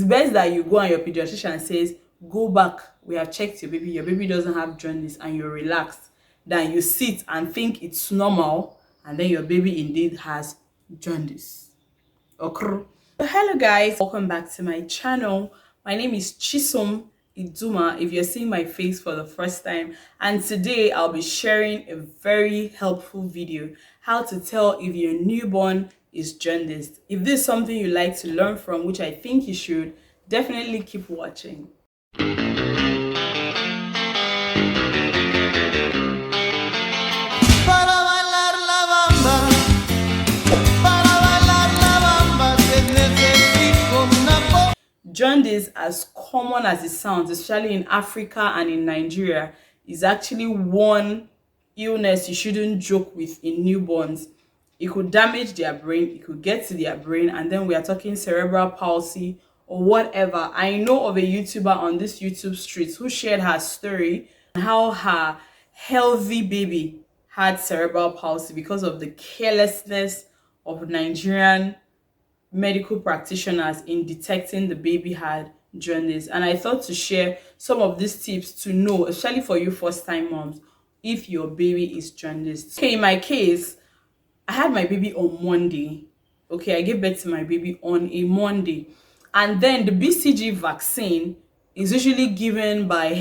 best that you go and your pediatrician says, go back, we have checked your baby doesn't have jaundice, and you're relaxed, than you sit and think it's normal and then your baby indeed has jaundice. Okay. So hello guys, welcome back to my channel. My name is Chisom Iduma if you're seeing my face for the first time, and today I'll be sharing a very helpful video, how to tell if your newborn is jaundiced. If this is something you like to learn from, which I think you should, definitely keep watching. Jaundice, as common as it sounds, especially in Africa and in Nigeria, is actually one illness you shouldn't joke with in newborns. It could damage their brain, it could get to their brain, and then we are talking cerebral palsy or whatever. I know of a YouTuber on this YouTube street who shared her story and how her healthy baby had cerebral palsy because of the carelessness of Nigerian medical practitioners in detecting the baby had jaundice. And I thought to share some of these tips to know, especially for you first time moms, if your baby is jaundiced. Okay, in my case, I had my baby on Monday. Okay, I gave birth to my baby on a Monday, and then the BCG vaccine is usually given by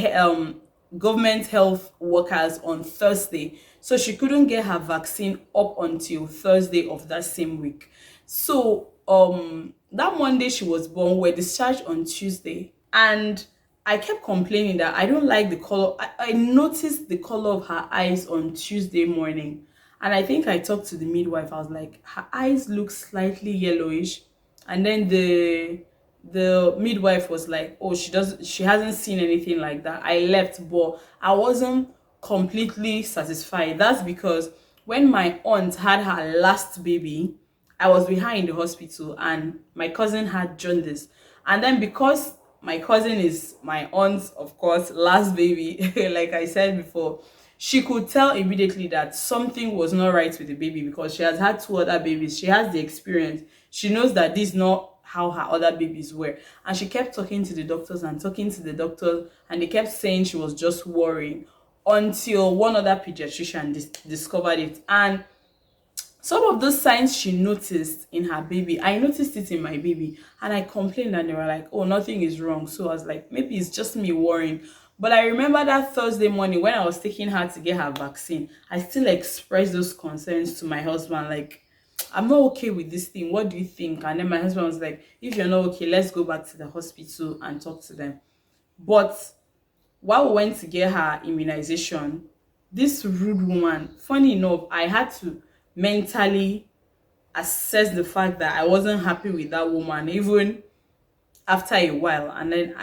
government health workers on Thursday, so she couldn't get her vaccine up until Thursday of that same week. So that Monday she was born, we were discharged on Tuesday, and I kept complaining that I don't like the color. I noticed the color of her eyes on Tuesday morning, and I think I talked to the midwife. I was like, her eyes look slightly yellowish, and then the midwife was like, oh, she hasn't seen anything like that. I left, but I wasn't completely satisfied. That's because when my aunt had her last baby, I was behind in the hospital, and my cousin had jaundice. And then because my cousin is my aunt's, of course, last baby, like I said before, she could tell immediately that something was not right with the baby because she has had 2 other babies. She has the experience. She knows that this is not how her other babies were. And she kept talking to the doctors and talking to the doctors, and they kept saying she was just worrying until one other pediatrician discovered it. And some of those signs she noticed in her baby, I noticed it in my baby, and I complained, and they were like, oh, nothing is wrong. So I was like, maybe it's just me worrying. But I remember that Thursday morning when I was taking her to get her vaccine, I still expressed those concerns to my husband, like, I'm not okay with this thing, what do you think? And then my husband was like, if you're not okay, let's go back to the hospital and talk to them. But while we went to get her immunization, this rude woman, funny enough, I had to mentally assess the fact that I wasn't happy with that woman even after a while. And then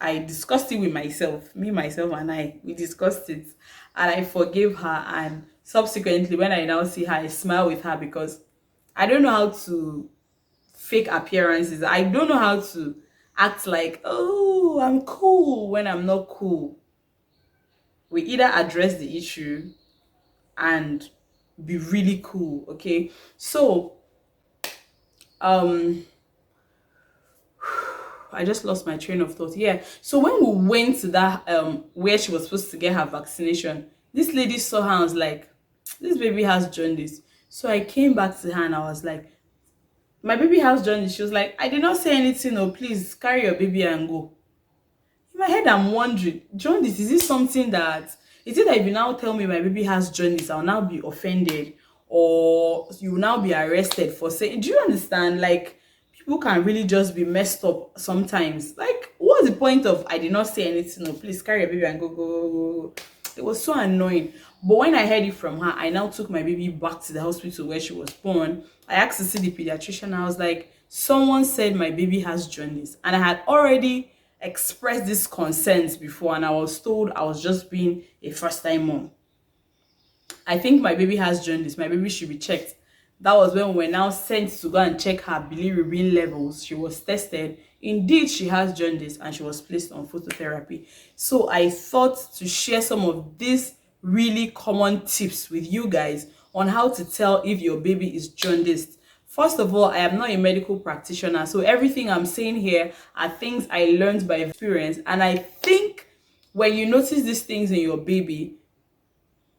I discussed it with myself, we discussed it, and I forgave her. And subsequently, when I now see her, I smile with her because I don't know how to fake appearances. I don't know how to act like, oh, I'm cool when I'm not cool. We either address the issue and be really cool, okay? So I just lost my train of thought. Yeah, so when we went to that where she was supposed to get her vaccination, this lady saw her and was like, this baby has jaundice. So I came back to her and I was like, my baby has jaundice. She was like, I did not say anything. Oh, please carry your baby and go. In my head, I'm wondering, jaundice, is this something that, is it that if you now tell me my baby has jaundice, I'll now be offended, or you will now be arrested for saying, do you understand? Like, people can really just be messed up sometimes. Like, what's the point of I did not say anything? No, please carry your baby and go. It was so annoying. But when I heard it from her, I now took my baby back to the hospital where she was born. I asked to see the pediatrician. I was like, someone said my baby has jaundice, and I had already expressed these concerns before, and I was told I was just being a first-time mom. I think my baby has jaundice. My baby should be checked. That was when we were now sent to go and check her bilirubin levels. She was tested. Indeed, she has jaundice, and she was placed on phototherapy. So I thought to share some of these really common tips with you guys on how to tell if your baby is jaundiced. First of all, I am not a medical practitioner, so everything I'm saying here are things I learned by experience. And I think when you notice these things in your baby,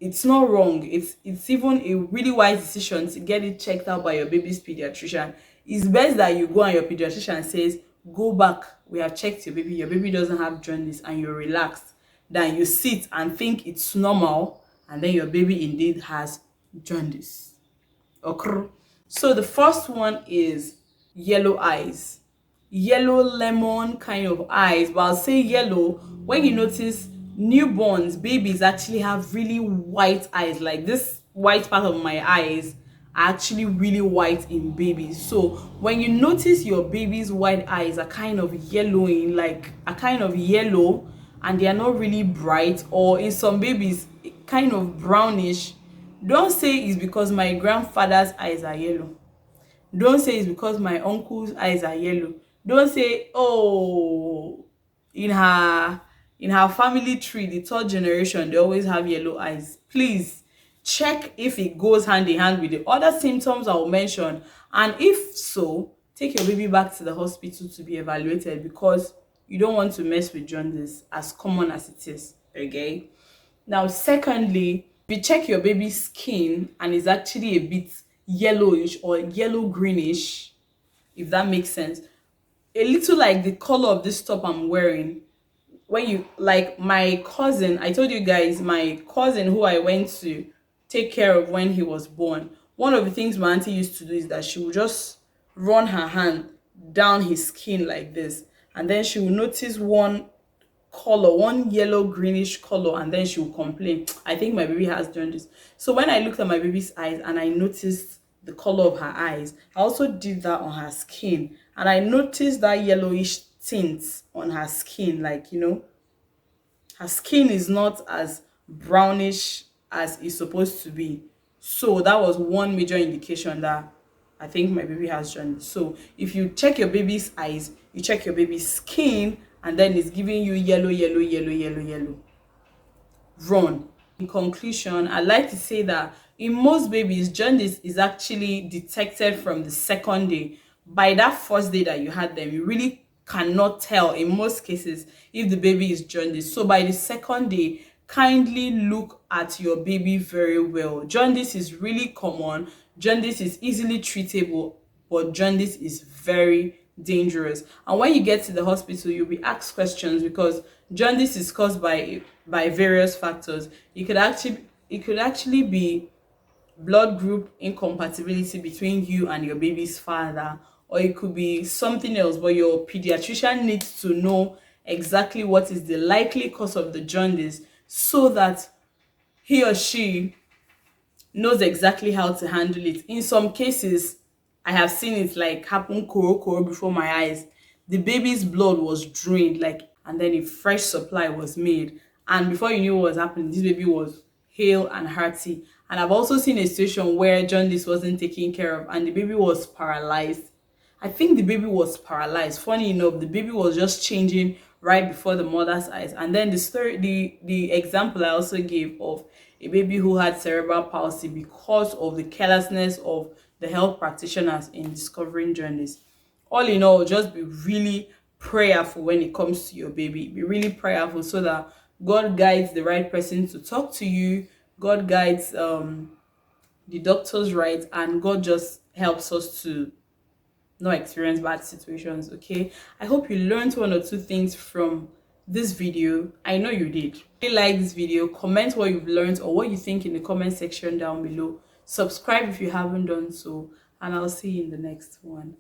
it's not wrong. It's even a really wise decision to get it checked out by your baby's pediatrician. It's best that you go and your pediatrician says, go back, we have checked your baby doesn't have jaundice, and you're relaxed, than you sit and think it's normal and then your baby indeed has jaundice. Okay. So the first one is yellow eyes. Yellow lemon kind of eyes, but I'll say yellow when you notice newborns, babies actually have really white eyes. Like this white part of my eyes are actually really white in babies. So when you notice your baby's white eyes are kind of yellowing, like a kind of yellow, and they are not really bright, or in some babies kind of brownish, don't say it's because my grandfather's eyes are yellow. Don't say it's because my uncle's eyes are yellow. Don't say, oh, in her family tree, the third generation, they always have yellow eyes. Please check if it goes hand in hand with the other symptoms I will mention. And if so, take your baby back to the hospital to be evaluated, because you don't want to mess with jaundice, as common as it is. Okay? Now, secondly, if you check your baby's skin and it's actually a bit yellowish or yellow greenish, if that makes sense, a little like the color of this top I'm wearing. When you, like my cousin, I told you guys, my cousin who I went to take care of when he was born, one of the things my auntie used to do is that she would just run her hand down his skin like this, and then she will notice one color, one yellow greenish color, and then she will complain, I think my baby has jaundice. So when I looked at my baby's eyes and I noticed the color of her eyes, I also did that on her skin, and I noticed that yellowish tint on her skin. Like, you know, her skin is not as brownish as it's supposed to be. So that was one major indication that I think my baby has jaundice. So if you check your baby's eyes, you check your baby's skin, and then it's giving you yellow, yellow, yellow, yellow, yellow, run. In conclusion, I like to say that in most babies, jaundice is actually detected from the second day. By that first day that you had them, you really cannot tell in most cases if the baby is jaundice. So by the second day, kindly look at your baby very well. Jaundice is really common. Jaundice is easily treatable, but jaundice is very dangerous. And when you get to the hospital, you'll be asked questions, because jaundice is caused by various factors. It could actually be blood group incompatibility between you and your baby's father, or it could be something else, but your pediatrician needs to know exactly what is the likely cause of the jaundice, so that he or she knows exactly how to handle it. In some cases, I have seen it like happen koro before my eyes. The baby's blood was drained, like, and then a fresh supply was made. And before you knew what was happening, this baby was hale and hearty. And I've also seen a situation where jaundice wasn't taken care of and the baby was paralyzed. I think the baby was paralyzed. Funny enough, the baby was just changing right before the mother's eyes. And then the example I also gave of a baby who had cerebral palsy because of the carelessness of the health practitioners in discovering jaundice. All in all, just be really prayerful when it comes to your baby. Be really prayerful so that God guides the right person to talk to you. God guides the doctors right, and God just helps us to not experience bad situations. Okay, I hope you learned one or two things from this video. I know you did. If you like this video, comment what you've learned or what you think in the comment section down below. Subscribe if you haven't done so, and I'll see you in the next one.